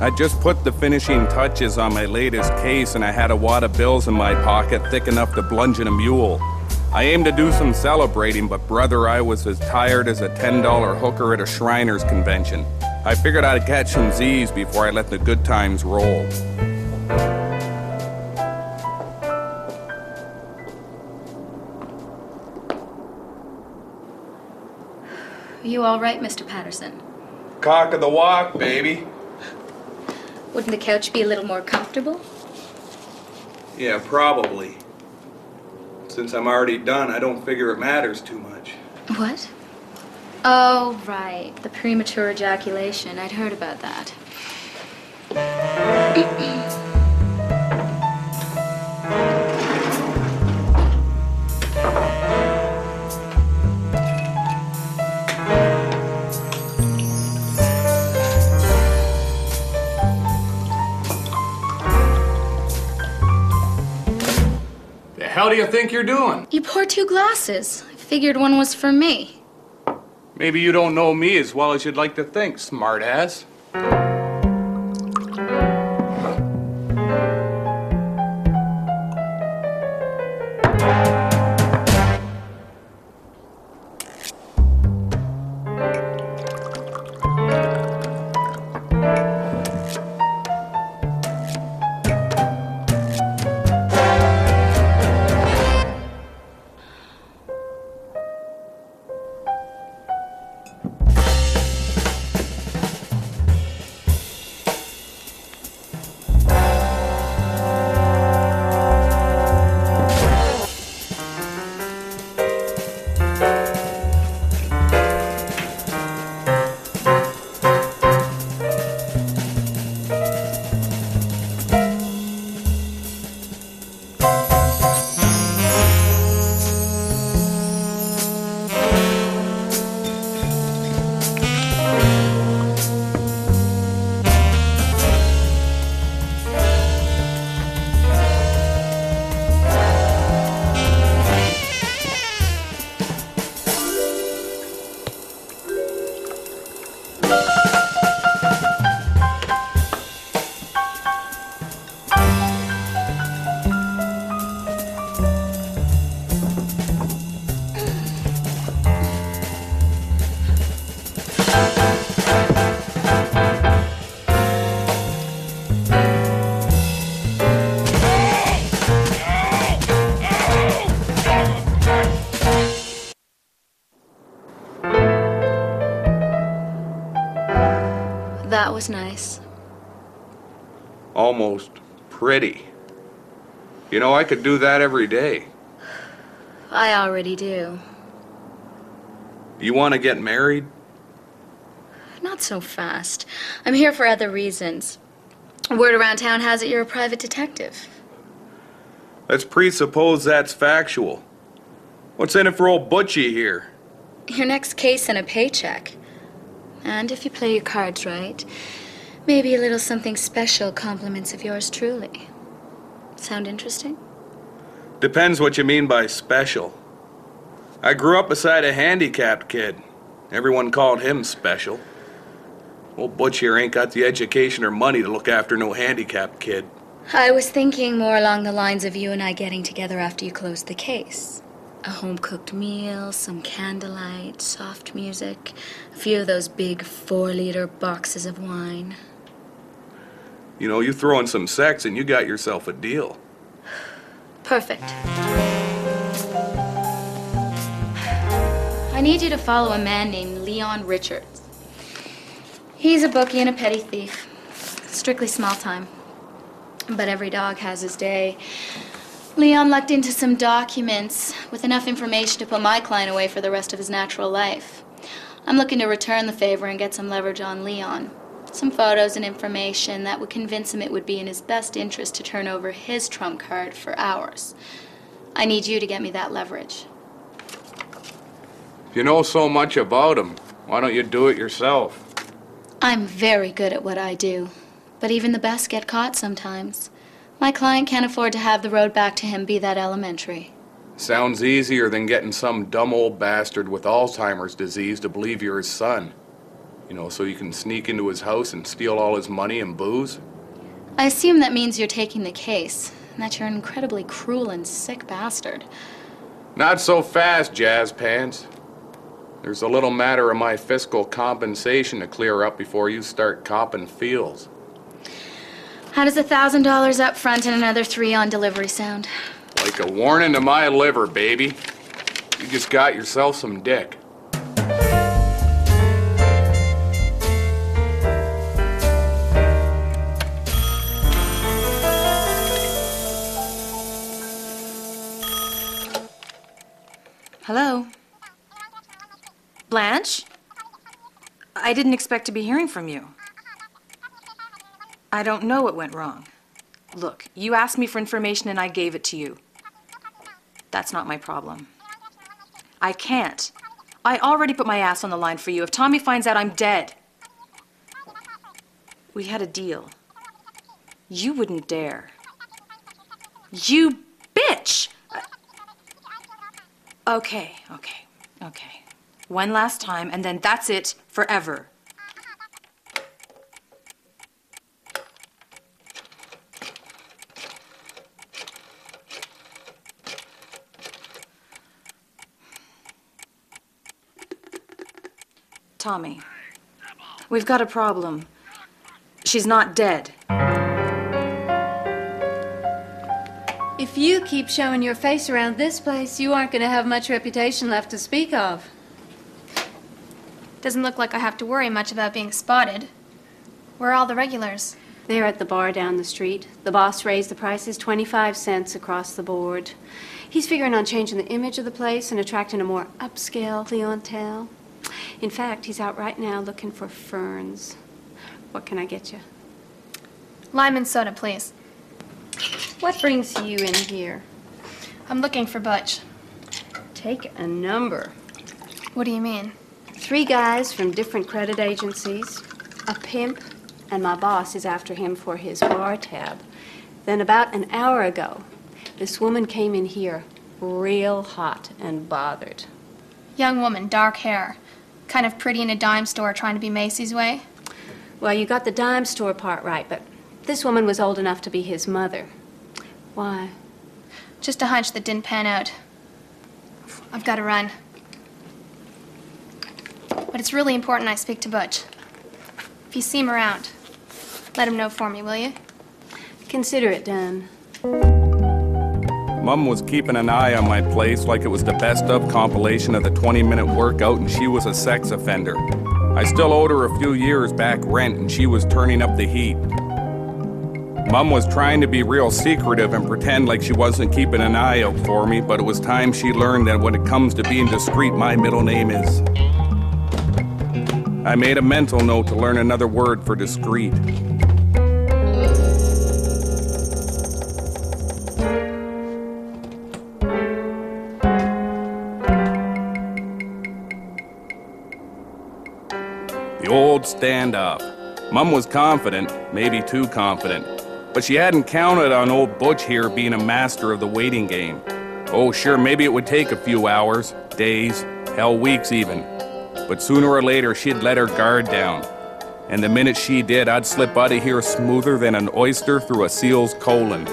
I just put the finishing touches on my latest case, and I had a wad of bills in my pocket thick enough to bludgeon a mule. I aimed to do some celebrating, but brother, I was as tired as a $10 hooker at a Shriners convention. I figured I'd catch some Z's before I let the good times roll. Are you all right, Mr. Patterson? Cock of the walk, baby. Wouldn't the couch be a little more comfortable? Yeah, probably. Since I'm already done, I don't figure it matters too much. What? Oh, right. The premature ejaculation. I'd heard about that. How do you think you're doing? You poured 2 glasses. I figured one was for me. Maybe you don't know me as well as you'd like to think, smartass. That was nice. Almost pretty. You know, I could do that every day. I already do. You want to get married? Not so fast. I'm here for other reasons. Word around town has it you're a private detective. Let's presuppose that's factual. What's in it for old Butchie here? Your next case and a paycheck. And if you play your cards right, maybe a little something special compliments of yours truly. Sound interesting? Depends what you mean by special. I grew up beside a handicapped kid. Everyone called him special. Old Butch here ain't got the education or money to look after no handicapped kid. I was thinking more along the lines of you and I getting together after you closed the case. A home-cooked meal, some candlelight, soft music, a few of those big 4-liter boxes of wine. You know, you throw in some sex and you got yourself a deal. Perfect. I need you to follow a man named Leon Richards. He's a bookie and a petty thief. Strictly small time. But every dog has his day. Leon lucked into some documents with enough information to put my client away for the rest of his natural life. I'm looking to return the favor and get some leverage on Leon. Some photos and information that would convince him it would be in his best interest to turn over his trump card for ours. I need you to get me that leverage. If you know so much about him, why don't you do it yourself? I'm very good at what I do, but even the best get caught sometimes. My client can't afford to have the road back to him be that elementary. Sounds easier than getting some dumb old bastard with Alzheimer's disease to believe you're his son. You know, so you can sneak into his house and steal all his money and booze? I assume that means you're taking the case, and that you're an incredibly cruel and sick bastard. Not so fast, Jazz Pants. There's a little matter of my fiscal compensation to clear up before you start copping feels. How does $1,000 up front and another $3 on delivery sound? Like a warning to my liver, baby. You just got yourself some dick. Hello? Blanche? I didn't expect to be hearing from you. I don't know what went wrong. Look, you asked me for information and I gave it to you. That's not my problem. I can't. I already put my ass on the line for you. If Tommy finds out, I'm dead. We had a deal. You wouldn't dare. You bitch! Okay. One last time, and then that's it forever. Tommy, we've got a problem. She's not dead. If you keep showing your face around this place, you aren't going to have much reputation left to speak of. Doesn't look like I have to worry much about being spotted. Where are all the regulars? They're at the bar down the street. The boss raised the prices 25 cents across the board. He's figuring on changing the image of the place and attracting a more upscale clientele. In fact, he's out right now looking for ferns. What can I get you? Lime and soda, please. What brings you in here? I'm looking for Butch. Take a number. What do you mean? 3 guys from different credit agencies, a pimp, and my boss is after him for his bar tab. Then about an hour ago, this woman came in here real hot and bothered. Young woman, dark hair. Kind of pretty in a dime store trying to be Macy's way. Well, you got the dime store part right, but this woman was old enough to be his mother. Why? Just a hunch that didn't pan out. I've got to run. But it's really important I speak to Butch. If you see him around, let him know for me, will you? Consider it done. Mom was keeping an eye on my place like it was the best of compilation of the 20-minute workout and she was a sex offender. I still owed her a few years back rent and she was turning up the heat. Mom was trying to be real secretive and pretend like she wasn't keeping an eye out for me, but it was time she learned that when it comes to being discreet, my middle name is. I made a mental note to learn another word for discreet. The old standoff. Mom was confident, maybe too confident, but she hadn't counted on old Butch here being a master of the waiting game. Oh, sure, maybe it would take a few hours, days, hell, weeks even. But sooner or later, she'd let her guard down. And the minute she did, I'd slip out of here smoother than an oyster through a seal's colon.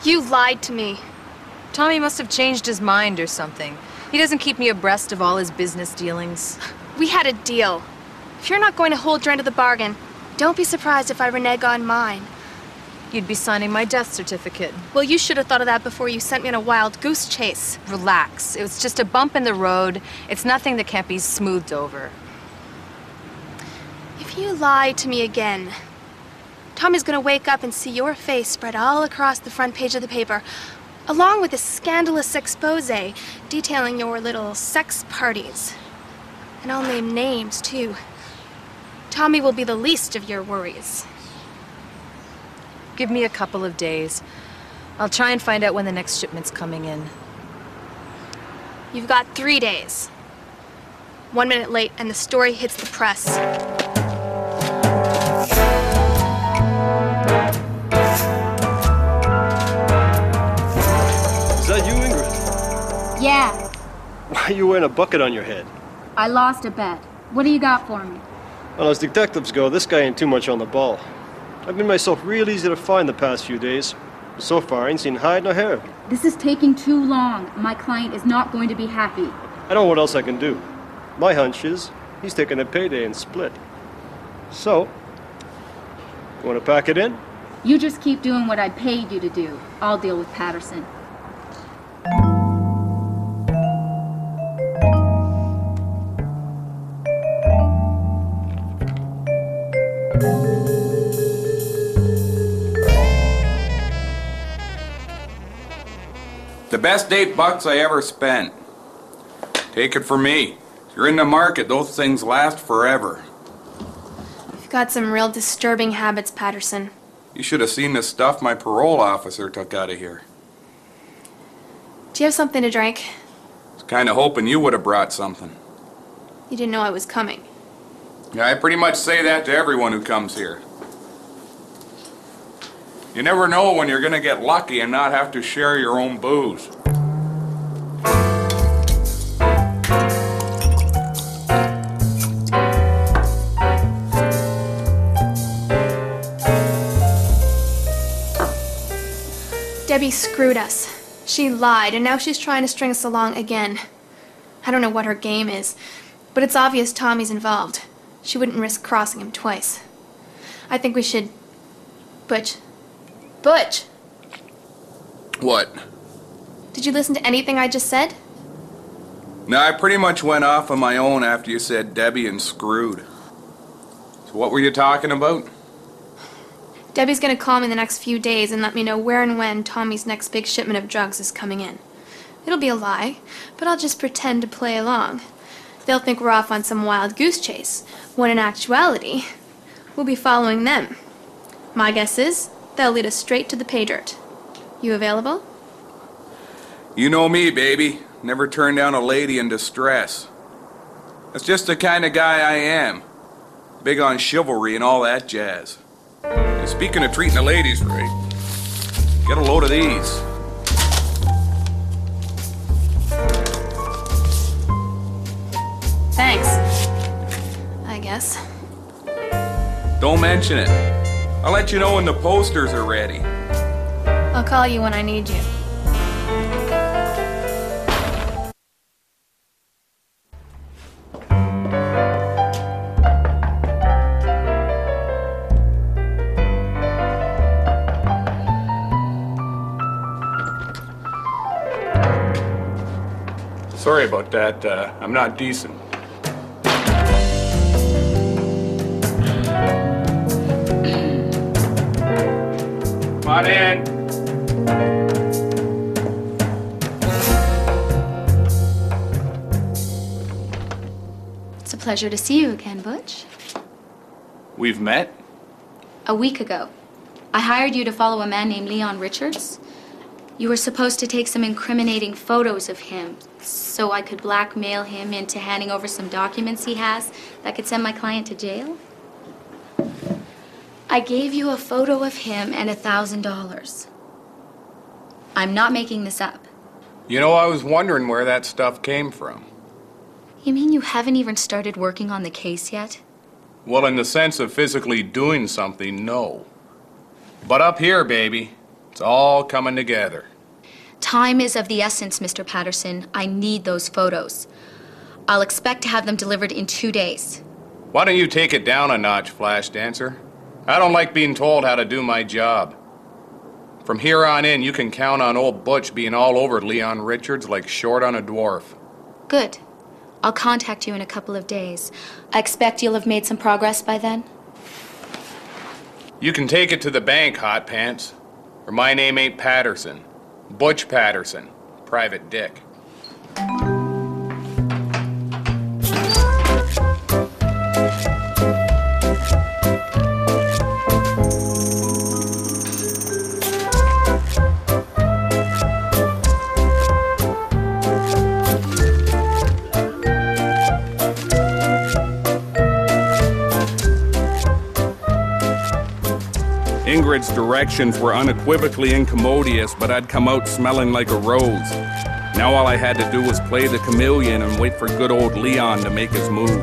You lied to me. Tommy must have changed his mind or something. He doesn't keep me abreast of all his business dealings. We had a deal. If you're not going to hold your end of the bargain, don't be surprised if I renege on mine. You'd be signing my death certificate. Well, you should have thought of that before you sent me on a wild goose chase. Relax. It was just a bump in the road. It's nothing that can't be smoothed over. If you lie to me again, Tommy's gonna wake up and see your face spread all across the front page of the paper, along with a scandalous expose detailing your little sex parties. And I'll name names, too. Tommy will be the least of your worries. Give me a couple of days. I'll try and find out when the next shipment's coming in. You've got 3 days. 1 minute late and the story hits the press. Is that you, Ingrid? Yeah, Why are you wearing a bucket on your head? I lost a bet. What do you got for me? Well, as detectives go, this guy ain't too much on the ball. I've made myself real easy to find the past few days. So far, I ain't seen hide nor hair. This is taking too long. My client is not going to be happy. I don't know what else I can do. My hunch is he's taking a payday and split. So, you want to pack it in? You just keep doing what I paid you to do. I'll deal with Patterson. The best $8 I ever spent. Take it from me. If you're in the market, those things last forever. You've got some real disturbing habits, Patterson. You should have seen the stuff my parole officer took out of here. Do you have something to drink? I was kind of hoping you would have brought something. You didn't know I was coming. Yeah, I pretty much say that to everyone who comes here. You never know when you're gonna get lucky and not have to share your own booze. Debbie screwed us. She lied, and now she's trying to string us along again. I don't know what her game is, but it's obvious Tommy's involved. She wouldn't risk crossing him twice. I think we should... Butch. What? Did you listen to anything I just said? No, I pretty much went off on my own after you said Debbie and screwed. So what were you talking about? Debbie's gonna call me in the next few days and let me know where and when Tommy's next big shipment of drugs is coming in. It'll be a lie, but I'll just pretend to play along. They'll think we're off on some wild goose chase, when in actuality, we'll be following them. My guess is they'll lead us straight to the pay dirt. You available? You know me, baby. Never turn down a lady in distress. That's just the kind of guy I am. Big on chivalry and all that jazz. And speaking of treating the ladies right, get a load of these. Thanks. I guess. Don't mention it. I'll let you know when the posters are ready. I'll call you when I need you. Sorry about that. I'm not decent. Come on in. It's a pleasure to see you again, Butch. We've met? A week ago, I hired you to follow a man named Leon Richards. You were supposed to take some incriminating photos of him so I could blackmail him into handing over some documents he has that could send my client to jail. I gave you a photo of him and $1,000. I'm not making this up. You know, I was wondering where that stuff came from. You mean you haven't even started working on the case yet? Well, in the sense of physically doing something, no. But up here, baby, it's all coming together. Time is of the essence, Mr. Patterson. I need those photos. I'll expect to have them delivered in 2 days. Why don't you take it down a notch, Flash Dancer? I don't like being told how to do my job. From here on in, you can count on old Butch being all over Leon Richards like short on a dwarf. Good. I'll contact you in a couple of days. I expect you'll have made some progress by then. You can take it to the bank, Hot Pants. Or my name ain't Patterson. Butch Patterson. Private Dick. Ingrid's directions were unequivocally incommodious, but I'd come out smelling like a rose. Now all I had to do was play the chameleon and wait for good old Leon to make his move.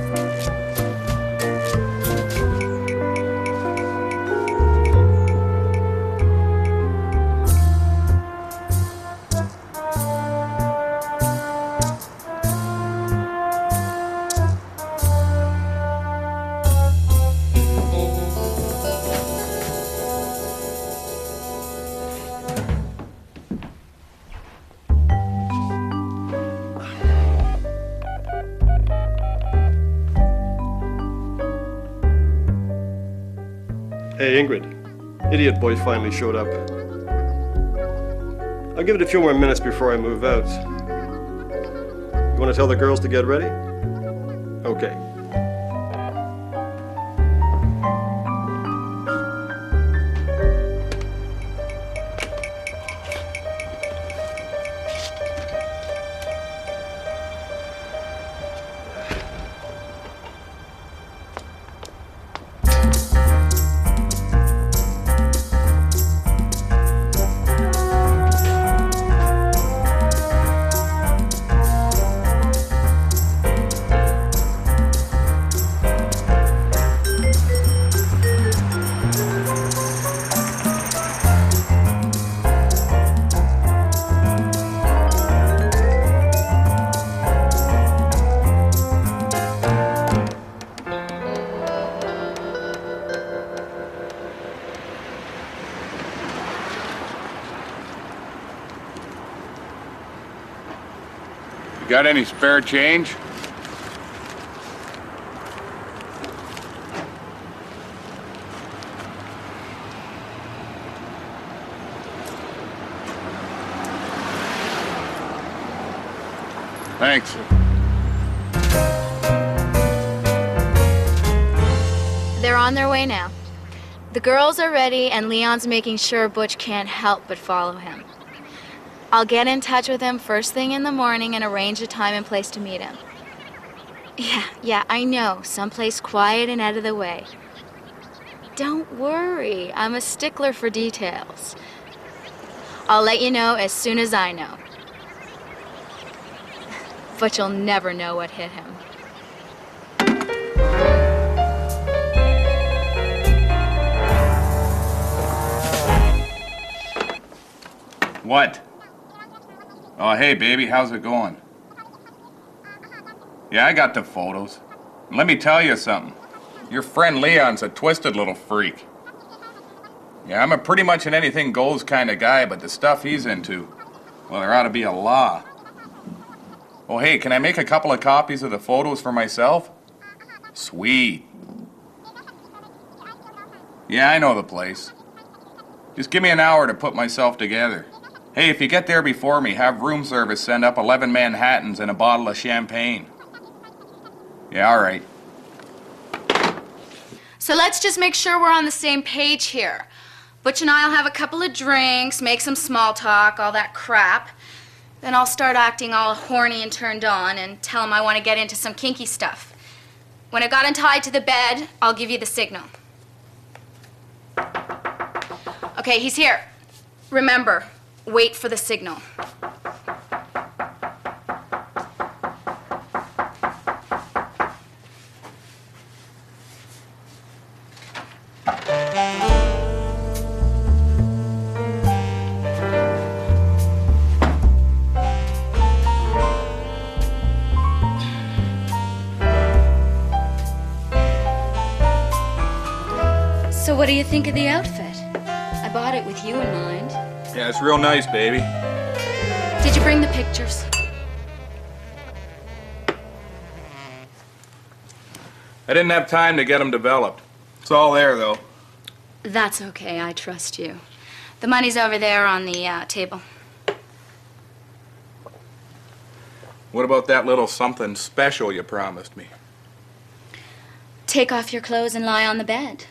Hey, Ingrid. Idiot boy finally showed up. I'll give it a few more minutes before I move out. You want to tell the girls to get ready? Okay. Got any spare change? Thanks. They're on their way now. The girls are ready, and Leon's making sure Butch can't help but follow him. I'll get in touch with him first thing in the morning and arrange a time and place to meet him. Yeah, I know. Someplace quiet and out of the way. Don't worry. I'm a stickler for details. I'll let you know as soon as I know. But you'll never know what hit him. What? Oh, hey, baby, how's it going? Yeah, I got the photos. Let me tell you something. Your friend Leon's a twisted little freak. Yeah, I'm a pretty much an anything-goes kind of guy, but the stuff he's into, well, there ought to be a law. Oh, hey, can I make a couple of copies of the photos for myself? Sweet. Yeah, I know the place. Just give me an hour to put myself together. Hey, if you get there before me, have room service send up 11 Manhattans and a bottle of champagne. Yeah, all right. So let's just make sure we're on the same page here. Butch and I'll have a couple of drinks, make some small talk, all that crap. Then I'll start acting all horny and turned on and tell him I want to get into some kinky stuff. When I got him tied to the bed, I'll give you the signal. Okay, he's here. Remember, wait for the signal. So what do you think of the outfit? I bought it with you in mind. Yeah, it's real nice, baby. Did you bring the pictures? I didn't have time to get them developed. It's all there, though. That's okay, I trust you. The money's over there on the table. What about that little something special you promised me? Take off your clothes and lie on the bed.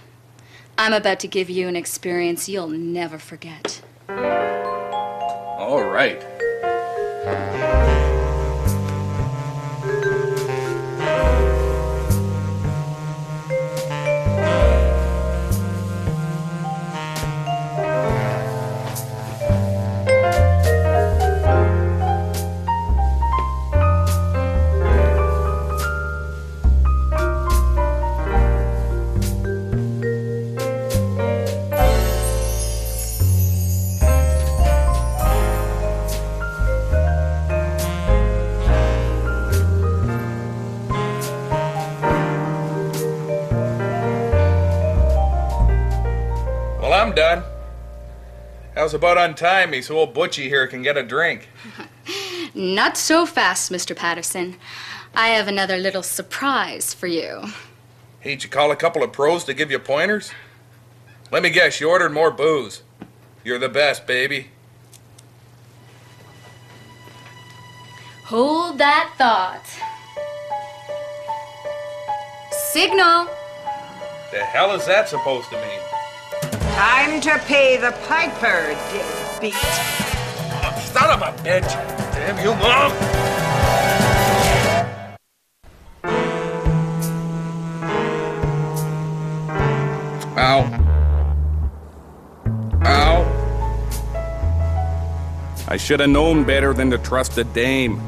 I'm about to give you an experience you'll never forget. All right. Well, I'm done. How's about untying me so old Butchie here can get a drink? Not so fast, Mr. Patterson. I have another little surprise for you. Ain't you call a couple of pros to give you pointers? Let me guess, you ordered more booze. You're the best, baby. Hold that thought. Signal. The hell is that supposed to mean? Time to pay the piper, deadbeat. Oh, son of a bitch! Damn you, Mom! Ow. Ow. I should have known better than to trust a dame.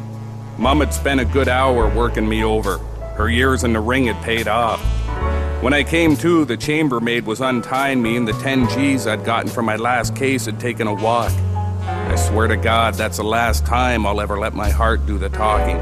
Mom had spent a good hour working me over. Her years in the ring had paid off. When I came to, the chambermaid was untying me and the 10 G's I'd gotten from my last case had taken a walk. I swear to God, that's the last time I'll ever let my heart do the talking.